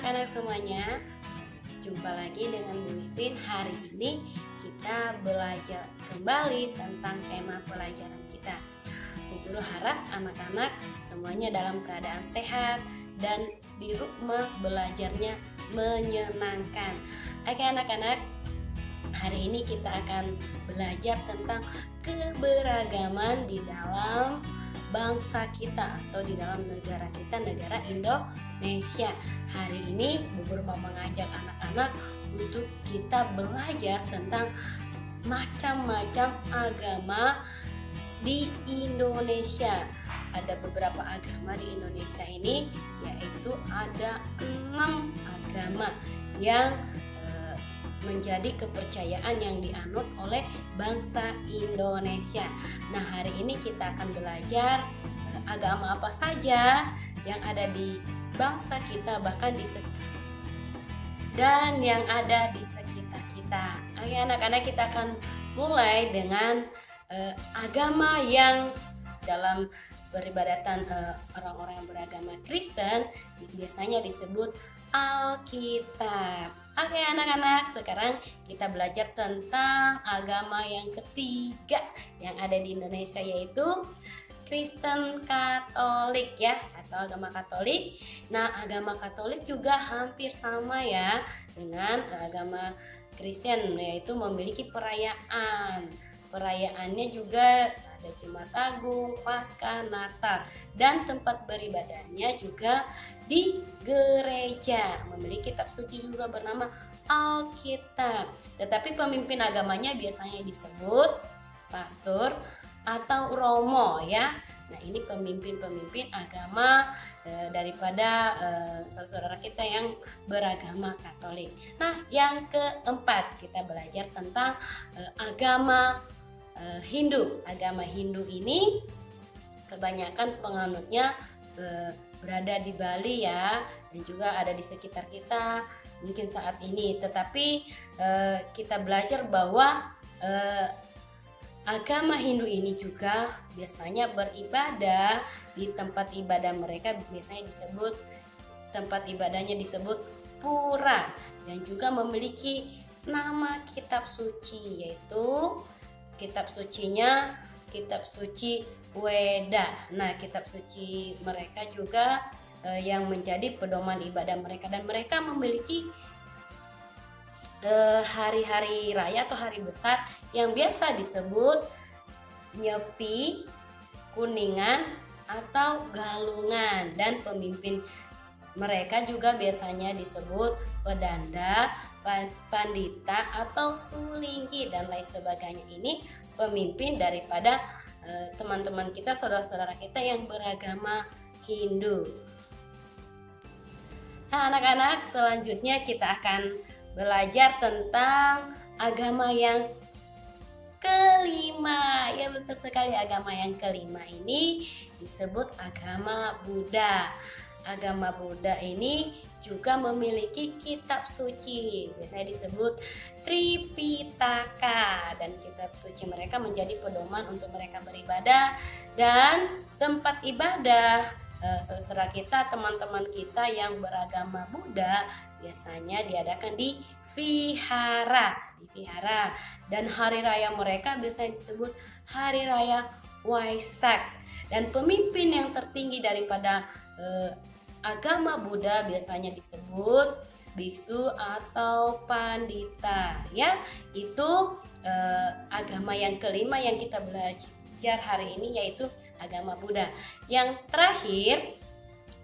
anak-anak semuanya, jumpa lagi dengan Bu Istin. Hari ini kita belajar kembali tentang tema pelajaran kita. Bu Guru harap anak-anak semuanya dalam keadaan sehat dan di rumah belajarnya menyenangkan. Oke anak-anak, hari ini kita akan belajar tentang keberagaman di dalam bangsa kita atau di dalam negara kita, negara Indonesia. Hari ini Bu Guru mau mengajak anak-anak untuk kita belajar tentang macam-macam agama di Indonesia. Ada beberapa agama di Indonesia ini, yaitu ada 6 agama yang menjadi kepercayaan yang dianut oleh bangsa Indonesia. Nah, hari ini kita akan belajar agama apa saja yang ada di bangsa kita, bahkan di dan yang ada di sekitar kita. Oke, anak-anak, kita akan mulai dengan agama yang dalam peribadatan orang-orang yang beragama Kristen biasanya disebut Alkitab. Oke anak-anak, sekarang kita belajar tentang agama yang ketiga yang ada di Indonesia, yaitu Kristen Katolik ya, atau agama Katolik. Nah, agama Katolik juga hampir sama ya dengan agama Kristen, yaitu memiliki perayaan. Perayaannya juga ada Jumat Agung, Paskah, Natal, dan tempat beribadahnya juga di gereja. Memiliki kitab suci juga bernama Alkitab. Tetapi pemimpin agamanya biasanya disebut pastor atau romo ya. Nah, ini pemimpin-pemimpin agama daripada saudara kita yang beragama Katolik. Nah, yang keempat kita belajar tentang agama Hindu. Agama Hindu ini kebanyakan penganutnya berada di Bali ya, dan juga ada di sekitar kita mungkin saat ini. Tetapi kita belajar bahwa agama Hindu ini juga biasanya beribadah di tempat ibadah mereka, biasanya disebut tempat ibadahnya disebut pura, dan juga memiliki nama kitab suci, yaitu kitab sucinya kitab suci Weda. Nah, kitab suci mereka juga yang menjadi pedoman ibadah mereka, dan mereka memiliki hari-hari raya atau hari besar yang biasa disebut Nyepi, Kuningan, atau Galungan, dan pemimpin mereka juga biasanya disebut Pedanda, Pandita, atau Sulingki, dan lain sebagainya. Ini pemimpin daripada teman-teman kita, saudara-saudara kita yang beragama Hindu. Nah, anak-anak, selanjutnya kita akan belajar tentang agama yang kelima. Ya, betul sekali, agama yang kelima ini disebut agama Buddha. Agama Buddha ini juga memiliki kitab suci, biasanya disebut Tripitaka, dan kitab suci mereka menjadi pedoman untuk mereka beribadah, dan tempat ibadah saudara kita, teman-teman kita yang beragama Buddha biasanya diadakan di vihara, dan hari raya mereka biasanya disebut hari raya Waisak, dan pemimpin yang tertinggi daripada agama Buddha biasanya disebut biksu atau pandita ya. Itu agama yang kelima yang kita belajar hari ini, yaitu agama Buddha. Yang terakhir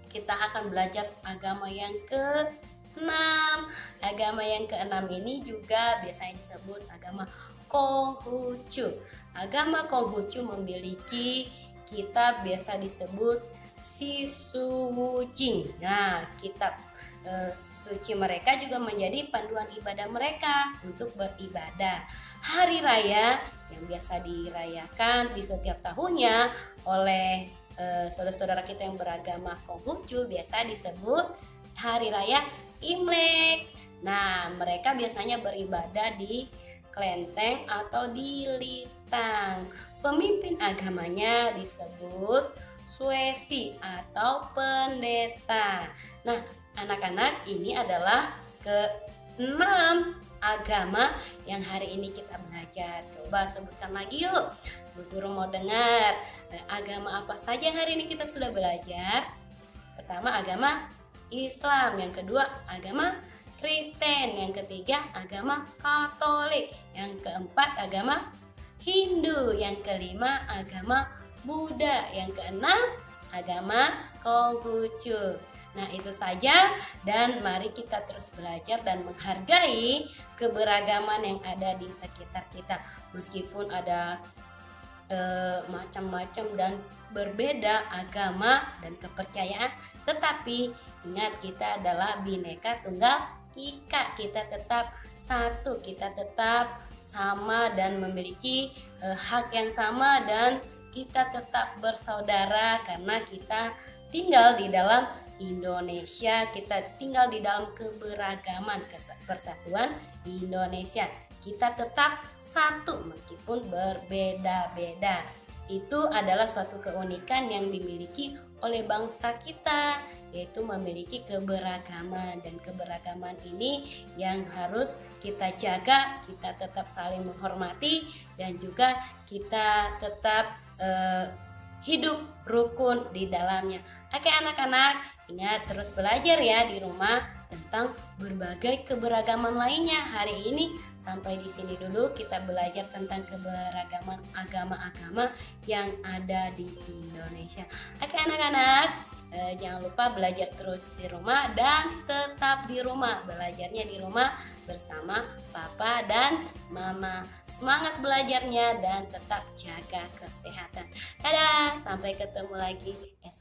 kita akan belajar agama yang keenam. Agama yang keenam ini juga biasanya disebut agama Konghucu. Agama Konghucu memiliki kitab biasa disebut Sisuwujing. Nah, kitab suci mereka juga menjadi panduan ibadah mereka untuk beribadah. Hari raya yang biasa dirayakan di setiap tahunnya oleh saudara-saudara kita yang beragama Konghucu biasa disebut hari raya Imlek. Nah, mereka biasanya beribadah di kelenteng atau di litang. Pemimpin agamanya disebut Suesi atau pendeta. Nah, anak-anak, ini adalah ke-6 agama yang hari ini kita belajar. Coba sebutkan lagi yuk. Bu Guru mau dengar agama apa saja yang hari ini kita sudah belajar. Pertama agama Islam, yang kedua agama Kristen, yang ketiga agama Katolik, yang keempat agama Hindu, yang kelima agama Buddha, yang keenam agama Konghucu. Nah, itu saja, dan mari kita terus belajar dan menghargai keberagaman yang ada di sekitar kita. Meskipun ada macam-macam dan berbeda agama dan kepercayaan, tetapi ingat, kita adalah Bhinneka Tunggal Ika. Kita tetap satu, kita tetap sama dan memiliki hak yang sama, dan kita tetap bersaudara karena kita tinggal di dalam Indonesia, kita tinggal di dalam keberagaman, persatuan Indonesia. Kita tetap satu meskipun berbeda-beda. Itu adalah suatu keunikan yang dimiliki oleh bangsa kita, yaitu memiliki keberagaman, dan keberagaman ini yang harus kita jaga. Kita tetap saling menghormati dan juga kita tetap hidup rukun di dalamnya. Oke anak-anak, ingat terus belajar ya di rumah tentang berbagai keberagaman lainnya. Hari ini sampai di sini dulu kita belajar tentang keberagaman agama-agama yang ada di Indonesia. Oke anak-anak, jangan lupa belajar terus di rumah dan tetap di rumah. Belajarnya di rumah bersama papa dan mama. Semangat belajarnya dan tetap jaga kesehatan. Dadah, sampai ketemu lagi esok.